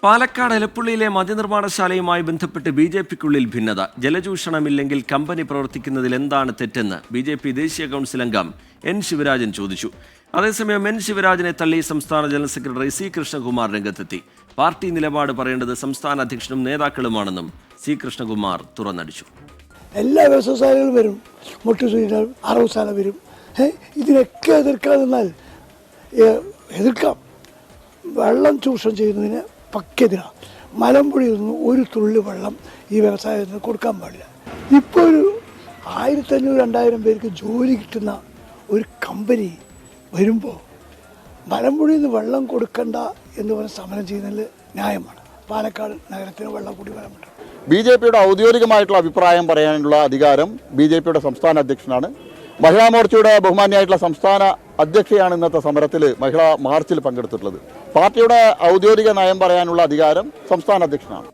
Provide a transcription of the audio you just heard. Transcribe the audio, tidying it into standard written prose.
പാലക്കാട് എലപ്പുള്ളിയിലെ മദ്യനിർമ്മാണശാലയുമായി ബന്ധപ്പെട്ട് ബി.ജെ.പിക്കുള്ളിൽ ഭിന്നത. ജലചൂഷണമില്ലെങ്കിൽ കമ്പനി പ്രവർത്തിക്കുന്നതിൽ എന്താണ് തെറ്റെന്ന് ബി.ജെ.പി ദേശീയ കൗൺസിൽ അംഗം എൻ ശിവരാജൻ ചോദിച്ചു. അതേസമയം എൻ ശിവരാജനെ തള്ളി സംസ്ഥാന ജനറൽ സെക്രട്ടറി സി കൃഷ്ണകുമാർ രംഗത്തെത്തി. പാർട്ടി നിലപാട് പറയേണ്ടത് സംസ്ഥാന അധ്യക്ഷനും നേതാക്കളുമാണെന്നും സി കൃഷ്ണകുമാർ തുറന്നടിച്ചു. എല്ലാ വ്യവസായങ്ങളും വരും, മുട്ടുസൂചികൾ അറവുശാല വരും. ഇതിനൊക്കെ എതിർക്കാൻ എതിർക്കാം. വെള്ളം ചൂഷണം ചെയ്യുന്നതിന് പക്കെതിരാണ്. മലമ്പുഴയിൽ നിന്ന് ഒരു തുള്ളി വെള്ളം ഈ വ്യവസായത്തിന് കൊടുക്കാൻ പാടില്ല. ഇപ്പോൾ ഒരു 1500-2000 പേർക്ക് ജോലി കിട്ടുന്ന ഒരു കമ്പനി വരുമ്പോൾ മലമ്പുഴയിൽ നിന്ന് വെള്ളം കൊടുക്കണ്ട എന്ന് പറഞ്ഞ് സമരം ചെയ്യുന്നതിൽ ന്യായമാണ്. പാലക്കാട് നഗരത്തിന് വെള്ളം കൂടി വരാൻ പറ്റും. ബി.ജെ.പിയുടെ ഔദ്യോഗികമായിട്ടുള്ള അഭിപ്രായം പറയാനുള്ള അധികാരം ബി.ജെ.പിയുടെ സംസ്ഥാന അധ്യക്ഷനാണ്. മഹിളാ മോർച്ചയുടെ ബഹുമാന്യായിട്ടുള്ള സംസ്ഥാന അധ്യക്ഷയാണ് ഇന്നത്തെ സമരത്തിൽ മഹിളാ മാർച്ചിൽ പങ്കെടുത്തിട്ടുള്ളത്. പാർട്ടിയുടെ ഔദ്യോഗിക നയം പറയാനുള്ള അധികാരം സംസ്ഥാന അധ്യക്ഷനാണ്.